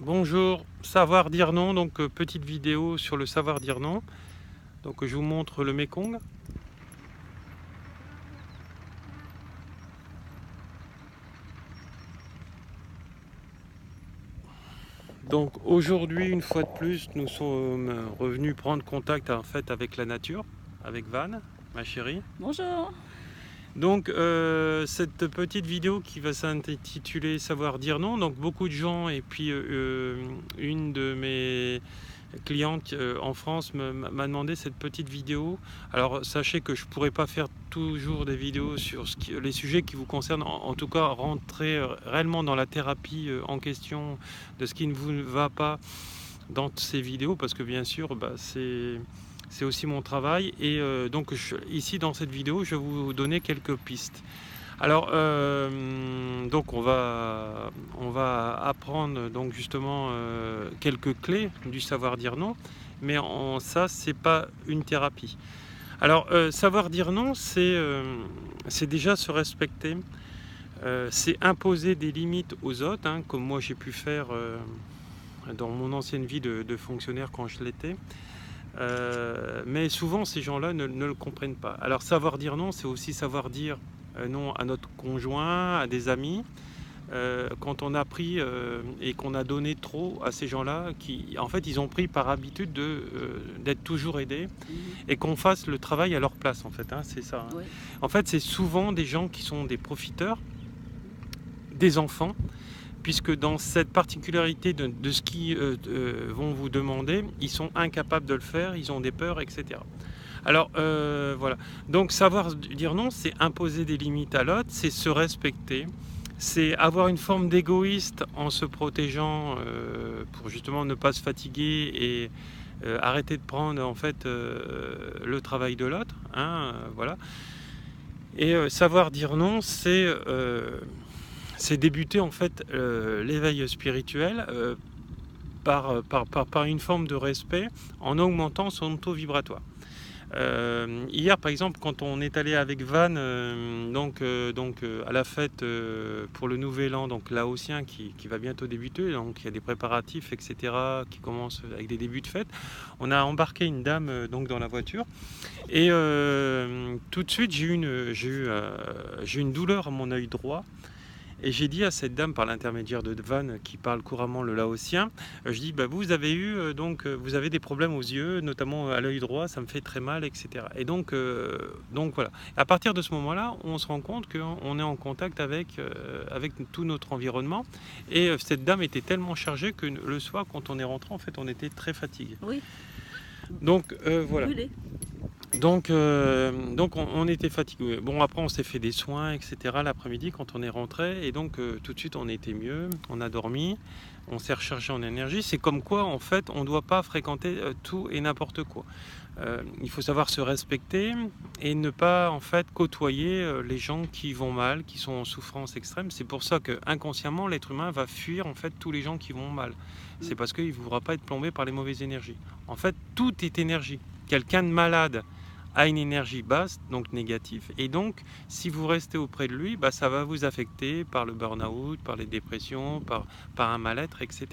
Bonjour, savoir dire non, donc petite vidéo sur le savoir dire non. Donc je vous montre le Mekong. Donc aujourd'hui, une fois de plus, nous sommes revenus prendre contact en fait avec la nature, avec Van, ma chérie. Bonjour. Donc cette petite vidéo qui va s'intituler Savoir dire non, donc beaucoup de gens et puis une de mes cliente en France m'a demandé cette petite vidéo. Alors sachez que je ne pourrai pas faire toujours des vidéos sur les sujets qui vous concernent, en tout cas rentrer réellement dans la thérapie en question de ce qui ne vous va pas dans ces vidéos, parce que bien sûr c'est aussi mon travail. Et donc ici dans cette vidéo je vais vous donner quelques pistes. Alors, donc on va apprendre donc justement quelques clés du savoir dire non, mais ça, c'est pas une thérapie. Alors, savoir dire non, c'est déjà se respecter, c'est imposer des limites aux autres, hein, comme moi j'ai pu faire dans mon ancienne vie de fonctionnaire quand je l'étais. Mais souvent, ces gens-là ne le comprennent pas. Alors, savoir dire non, c'est aussi savoir dire non à notre conjoint, à des amis. Quand on a pris et qu'on a donné trop à ces gens-là, qui, en fait, ils ont pris par habitude d'être toujours aidés Mhm. et qu'on fasse le travail à leur place, en fait, hein, c'est ça. Hein. Oui. En fait, c'est souvent des gens qui sont des profiteurs, des enfants, puisque dans cette particularité de ce qu'ils vont vous demander, ils sont incapables de le faire, ils ont des peurs, etc. Alors voilà, donc savoir dire non, c'est imposer des limites à l'autre, c'est se respecter, c'est avoir une forme d'égoïste en se protégeant pour justement ne pas se fatiguer et arrêter de prendre en fait le travail de l'autre, hein, voilà. Et savoir dire non, c'est débuter en fait l'éveil spirituel par une forme de respect en augmentant son taux vibratoire. Hier, par exemple, quand on est allé avec Van, à la fête pour le Nouvel An, donc laotien qui va bientôt débuter, donc il y a des préparatifs, etc., qui commencent avec des débuts de fête. On a embarqué une dame donc dans la voiture et tout de suite j'ai eu une douleur à mon œil droit. Et j'ai dit à cette dame, par l'intermédiaire de Van, qui parle couramment le laotien, je dis, bah, vous avez eu, vous avez des problèmes aux yeux, notamment à l'œil droit, ça me fait très mal, etc. Et donc voilà. À partir de ce moment-là, on se rend compte qu'on est en contact avec tout notre environnement. Et cette dame était tellement chargée que le soir, quand on est rentré, en fait, on était très fatigué. Oui. Donc voilà. Brûlé. Donc on était fatigué. Bon, après, on s'est fait des soins, etc. l'après-midi quand on est rentré. Et donc, tout de suite, on était mieux. On a dormi. On s'est rechargé en énergie. C'est comme quoi, en fait, on ne doit pas fréquenter tout et n'importe quoi. Il faut savoir se respecter et ne pas, en fait, côtoyer les gens qui vont mal, qui sont en souffrance extrême. C'est pour ça que, inconsciemment, l'être humain va fuir, en fait, tous les gens qui vont mal. C'est parce qu'il ne voudra pas être plombé par les mauvaises énergies. En fait, tout est énergie. Quelqu'un de malade a une énergie basse, donc négative. Et donc, si vous restez auprès de lui, bah, ça va vous affecter par le burn-out, par les dépressions, par un mal-être, etc.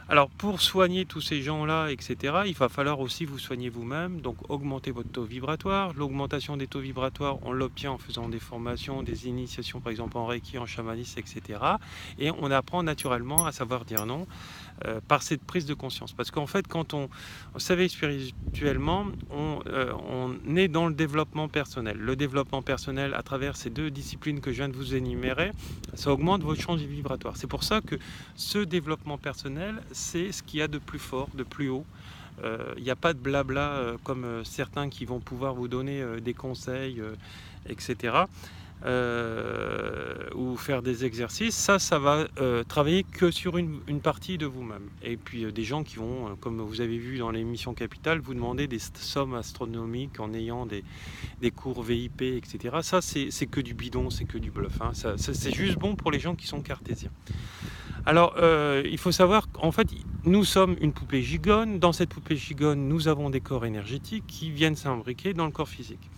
Alors, pour soigner tous ces gens-là, etc., il va falloir aussi vous soigner vous-même, donc augmenter votre taux vibratoire. L'augmentation des taux vibratoires, on l'obtient en faisant des formations, des initiations, par exemple en Reiki, en chamanisme, etc. Et on apprend naturellement à savoir dire non par cette prise de conscience. Parce qu'en fait, quand on s'éveille spirituellement, on est dans le développement personnel. Le développement personnel, à travers ces deux disciplines que je viens de vous énumérer, ça augmente votre champ vibratoire. C'est pour ça que ce développement personnel, c'est ce qu'il y a de plus fort, de plus haut. Il n'y a pas de blabla comme certains qui vont pouvoir vous donner des conseils, etc. Ou faire des exercices, ça va travailler que sur une partie de vous-même. Et puis des gens qui vont, comme vous avez vu dans l'émission Capital, vous demander des sommes astronomiques en ayant des cours VIP, etc. Ça, c'est que du bidon, c'est que du bluff. Hein. C'est juste bon pour les gens qui sont cartésiens. Alors, il faut savoir qu'en fait, nous sommes une poupée gigone. Dans cette poupée gigone, nous avons des corps énergétiques qui viennent s'imbriquer dans le corps physique.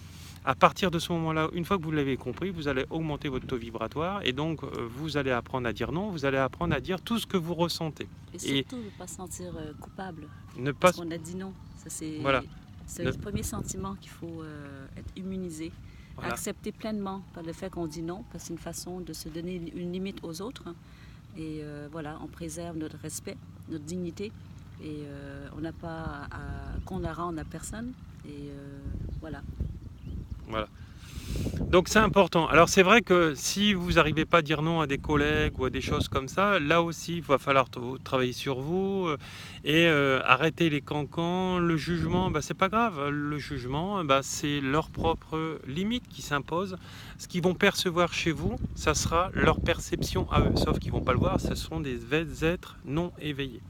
À partir de ce moment-là, une fois que vous l'avez compris, vous allez augmenter votre taux vibratoire et donc vous allez apprendre à dire non, vous allez apprendre à dire tout ce que vous ressentez. Et surtout ne pas se sentir coupable Ne pas... parce qu'on a dit non. Ça, Voilà. C'est le premier sentiment qu'il faut être immunisé. Voilà. Accepter pleinement par le fait qu'on dit non, parce que c'est une façon de se donner une limite aux autres. Et voilà, on préserve notre respect, notre dignité. Et on n'a pas qu'on la rende à personne. Et voilà. Voilà. Donc c'est important. Alors c'est vrai que si vous n'arrivez pas à dire non à des collègues ou à des choses comme ça, là aussi il va falloir travailler sur vous et arrêter les cancans. Le jugement, c'est pas grave. Le jugement, c'est leur propre limite qui s'impose. Ce qu'ils vont percevoir chez vous, ça sera leur perception à eux. Sauf qu'ils vont pas le voir, ce sont des êtres non éveillés.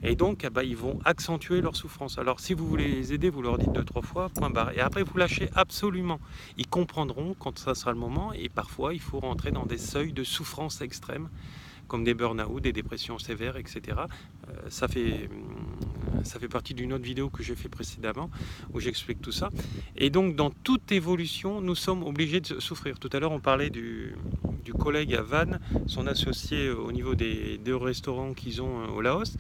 Et donc, ils vont accentuer leur souffrance. Alors, si vous voulez les aider, vous leur dites 2-3 fois, point barre. Et après, vous lâchez absolument. Ils comprendront quand ça sera le moment. Et parfois, il faut rentrer dans des seuils de souffrance extrême, comme des burn-out, des dépressions sévères, etc. Ça fait partie d'une autre vidéo que j'ai fait précédemment, où j'explique tout ça. Et donc, dans toute évolution, nous sommes obligés de souffrir. Tout à l'heure, on parlait du collègue à Vannes, son associé au niveau des 2 restaurants qu'ils ont au Laos.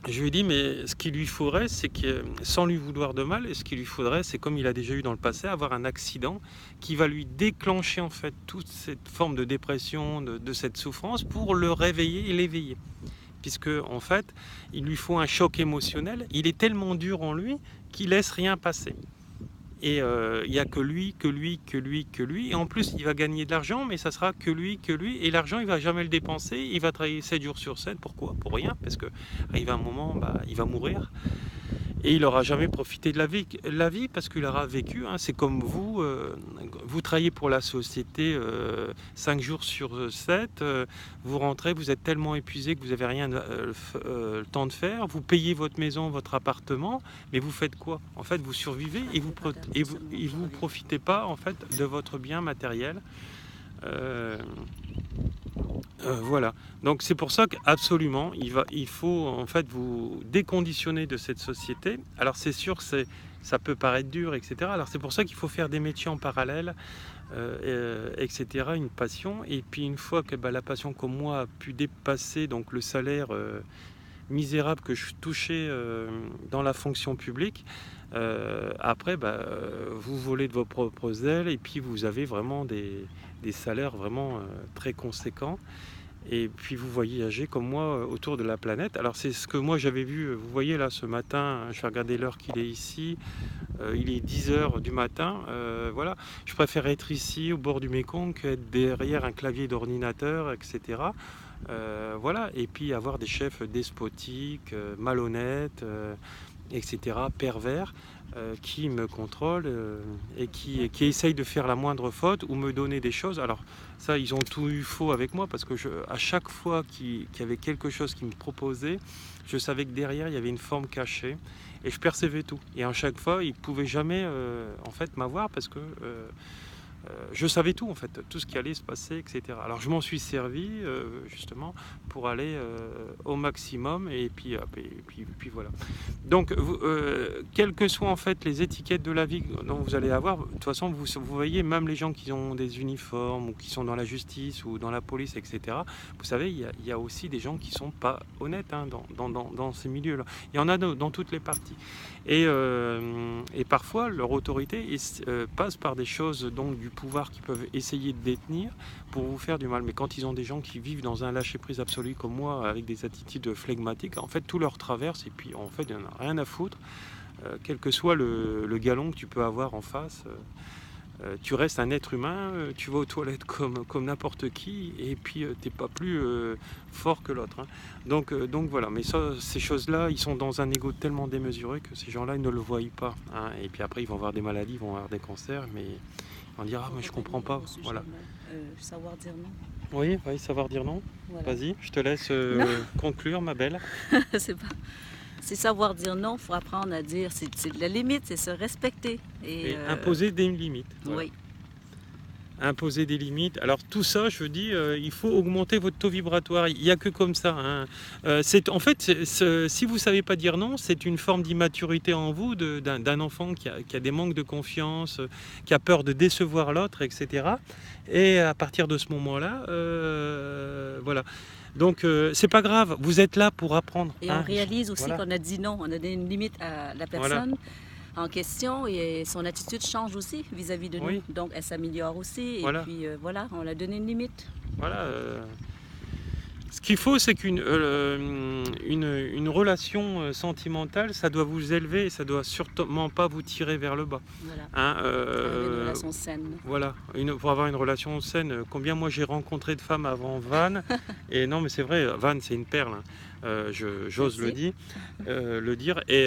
Je lui ai dit, mais ce qu'il lui faudrait, c'est que, sans lui vouloir de mal, ce qu'il lui faudrait, c'est comme il a déjà eu dans le passé, avoir un accident qui va lui déclencher en fait toute cette forme de dépression, de cette souffrance, pour le réveiller et l'éveiller. Puisque en fait, il lui faut un choc émotionnel. Il est tellement dur en lui qu'il laisse rien passer. Et il n'y a que lui. Et en plus, il va gagner de l'argent, mais ça sera que lui. Et l'argent, il ne va jamais le dépenser. Il va travailler 7 jours sur 7. Pourquoi? Pour rien. Parce qu'arrive un moment, il va mourir. Et il n'aura jamais profité de la vie parce qu'il aura vécu. C'est comme vous, vous travaillez pour la société 5 jours sur 7. Vous rentrez, vous êtes tellement épuisé que vous n'avez rien le temps de faire. Vous payez votre maison, votre appartement, mais vous faites quoi? En fait, vous survivez et vous profitez pas en fait de votre bien matériel. Voilà, donc c'est pour ça qu'absolument il faut en fait vous déconditionner de cette société. Alors c'est sûr que ça peut paraître dur, etc. Alors c'est pour ça qu'il faut faire des métiers en parallèle, etc. Une passion, et puis une fois que la passion comme moi a pu dépasser donc le salaire misérable que je touchais dans la fonction publique, après vous volez de vos propres ailes et puis vous avez vraiment des salaires vraiment très conséquents. Et puis vous voyagez comme moi autour de la planète. Alors c'est ce que moi j'avais vu, vous voyez là ce matin, je vais regarder l'heure qu'il est ici, il est 10h du matin, voilà. Je préfère être ici au bord du Mékong qu'être derrière un clavier d'ordinateur, etc. Voilà, et puis avoir des chefs despotiques, malhonnêtes, etc., pervers, qui me contrôlent et qui essayent de faire la moindre faute ou me donner des choses. Alors ça, ils ont tout eu faux avec moi parce que à chaque fois qu'il y avait quelque chose qui me proposait, je savais que derrière, il y avait une forme cachée et je percevais tout. Et à chaque fois, ils ne pouvaient jamais en fait m'avoir parce que je savais tout en fait, tout ce qui allait se passer, etc. Alors je m'en suis servi justement pour aller au maximum et puis voilà. Donc quelles que soient en fait les étiquettes de la vie dont vous allez avoir, de toute façon vous voyez même les gens qui ont des uniformes ou qui sont dans la justice ou dans la police, etc. Vous savez, il y a aussi des gens qui sont pas honnêtes dans ces milieux-là. Il y en a dans toutes les parties. Et parfois leur autorité passe par des choses donc du pouvoir qui peuvent essayer de détenir pour vous faire du mal. Mais quand ils ont des gens qui vivent dans un lâcher-prise absolu comme moi, avec des attitudes flegmatiques, en fait tout leur traverse et puis en fait il n'y en a rien à foutre, quel que soit le galon que tu peux avoir en face. Tu restes un être humain, tu vas aux toilettes comme n'importe qui, et puis t'es pas plus fort que l'autre. Donc voilà, mais ça, ces choses-là, ils sont dans un ego tellement démesuré que ces gens-là, ils ne le voient pas. Et puis après, ils vont avoir des maladies, ils vont avoir des cancers, mais ils vont dire « Ah, mais je comprends pas. » Voilà. Savoir dire non. Oui, savoir dire non. Voilà. Vas-y, je te laisse conclure, ma belle. C'est savoir dire non, il faut apprendre à dire, c'est la limite, c'est se respecter. Et imposer des limites. Voilà. Oui. imposer des limites. Alors tout ça, je dis, il faut augmenter votre taux vibratoire. Il n'y a que comme ça. Hein. En fait, si vous ne savez pas dire non, c'est une forme d'immaturité en vous d'un enfant qui a des manques de confiance, qui a peur de décevoir l'autre, etc. Et à partir de ce moment-là, voilà. Donc c'est pas grave, vous êtes là pour apprendre. Et on réalise aussi qu'on a dit non, on a donné une limite à la personne en question et son attitude change aussi vis-à-vis de nous. Donc elle s'améliore aussi et puis voilà, on a donné une limite. Voilà. Ce qu'il faut, c'est qu'une relation sentimentale, ça doit vous élever et ça doit sûrement pas vous tirer vers le bas. Voilà. Hein, une relation saine. Voilà, pour avoir une relation saine. Combien moi j'ai rencontré de femmes avant Van, et non mais c'est vrai, Van c'est une perle. Hein. J'ose le dire. Et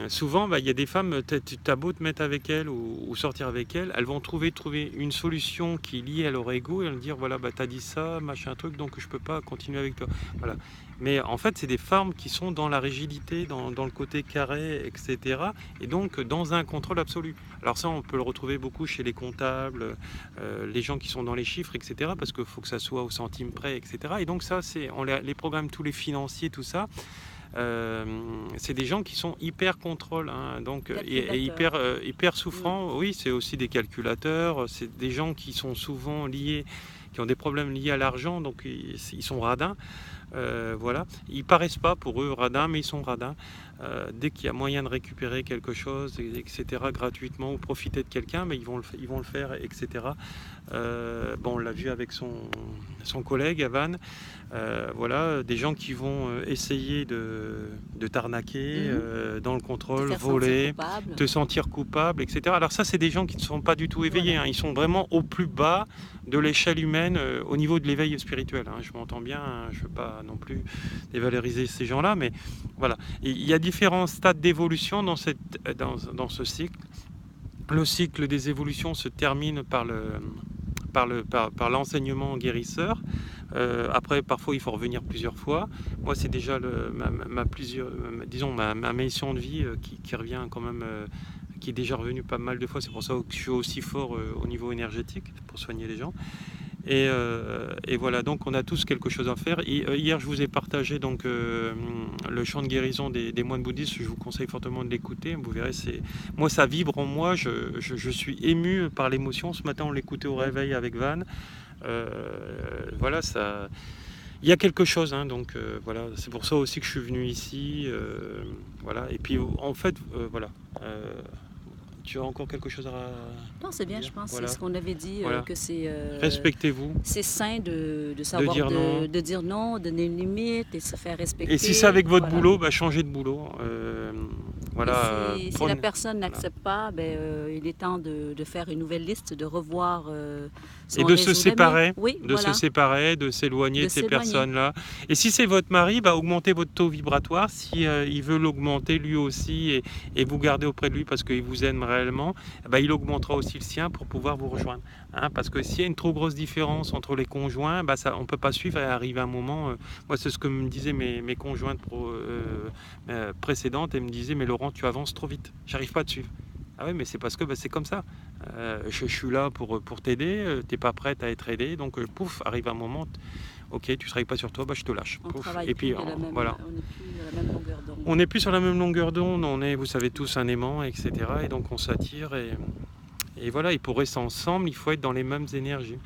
souvent, il y a des femmes, tu as beau te mettre avec elles ou sortir avec elles, elles vont trouver une solution qui est liée à leur ego et elles vont dire voilà, t'as dit ça, machin truc, donc je peux pas continuer avec toi. Voilà. Mais en fait, c'est des femmes qui sont dans la rigidité, dans le côté carré, etc. Et donc dans un contrôle absolu. Alors ça, on peut le retrouver beaucoup chez les comptables, les gens qui sont dans les chiffres, etc. Parce qu'il faut que ça soit au centime près, etc. Et donc ça, on les programmes, tous les financiers, tout ça. C'est des gens qui sont hyper contrôle, hein, donc et hyper souffrants. Oui, c'est aussi des calculateurs. C'est des gens qui sont souvent liés, qui ont des problèmes liés à l'argent, donc ils sont radins. Voilà, ils paraissent pas pour eux radins, mais ils sont radins. Dès qu'il y a moyen de récupérer quelque chose, etc., gratuitement ou profiter de quelqu'un, mais ils vont le faire, etc. On l'a vu avec son collègue Van. Voilà, des gens qui vont essayer de t'arnaquer dans le contrôle, voler, te sentir coupable, etc. Alors ça, c'est des gens qui ne sont pas du tout éveillés. Hein. Ils sont vraiment au plus bas de l'échelle humaine au niveau de l'éveil spirituel. Hein. Je m'entends bien, hein. Je ne veux pas non plus dévaloriser ces gens-là, mais voilà. Et il y a différents stades d'évolution dans ce cycle. Le cycle des évolutions se termine par l'enseignement guérisseur. Après, parfois, il faut revenir plusieurs fois. Moi, c'est déjà ma mission de vie qui revient quand même, qui est déjà revenue pas mal de fois. C'est pour ça que je suis aussi fort au niveau énergétique pour soigner les gens. Et voilà, donc on a tous quelque chose à faire. Hier, je vous ai partagé donc le chant de guérison des moines bouddhistes. Je vous conseille fortement de l'écouter. Vous verrez, moi, ça vibre en moi. Je suis ému par l'émotion. Ce matin, on l'écoutait au réveil avec Van. Voilà, ça. Il y a quelque chose, hein, donc voilà, c'est pour ça aussi que je suis venu ici. Voilà, et puis en fait, voilà. Tu as encore quelque chose à... Non, c'est bien, je pense. Voilà. C'est ce qu'on avait dit, que c'est... Respectez-vous. C'est sain de savoir de dire non, donner une limite et se faire respecter. Et si c'est avec votre boulot, changez de boulot. Voilà. Si la personne n'accepte pas, il est temps de faire une nouvelle liste, de revoir son et de se séparer, se séparer, de s'éloigner de ces personnes-là. Et si c'est votre mari, augmentez votre taux vibratoire. Si il veut l'augmenter lui aussi et vous garder auprès de lui parce qu'il vous aime réellement, il augmentera aussi le sien pour pouvoir vous rejoindre. Hein, parce que s'il y a une trop grosse différence entre les conjoints, on ne peut pas suivre et arriver à un moment. Moi, c'est ce que me disaient mes conjointes précédentes. Elles me disaient, mais Laurent, tu avances trop vite, j'arrive pas à te suivre. Ah oui, mais c'est parce que c'est comme ça. Je suis là pour t'aider, tu n'es pas prête à être aidée, donc pouf, arrive un moment, ok, tu ne travailles pas sur toi, je te lâche. Et puis voilà. On n'est plus sur la même longueur d'onde. On est, vous savez tous, un aimant, etc. Et donc on s'attire et voilà, et pour rester ensemble, il faut être dans les mêmes énergies.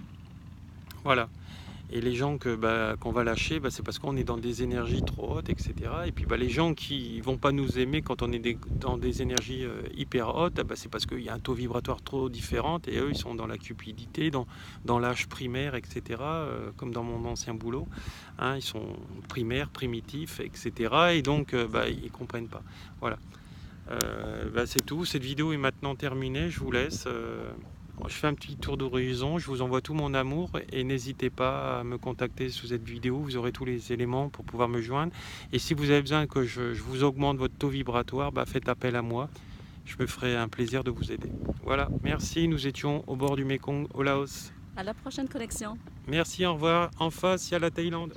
Voilà. Et les gens qu'on va lâcher, c'est parce qu'on est dans des énergies trop hautes, etc. Et puis les gens qui vont pas nous aimer quand on est dans des énergies hyper hautes, c'est parce qu'il y a un taux vibratoire trop différent. Et eux, ils sont dans la cupidité, dans l'âge primaire, etc. Comme dans mon ancien boulot. Hein, ils sont primaires, primitifs, etc. Et donc, ils comprennent pas. Voilà. C'est tout. Cette vidéo est maintenant terminée. Je vous laisse. Je fais un petit tour d'horizon, je vous envoie tout mon amour et n'hésitez pas à me contacter sous cette vidéo, vous aurez tous les éléments pour pouvoir me joindre. Et si vous avez besoin que je vous augmente votre taux vibratoire, faites appel à moi, je me ferai un plaisir de vous aider. Voilà, merci, nous étions au bord du Mekong, au Laos. À la prochaine connexion. Merci, au revoir. En face, il y a la Thaïlande.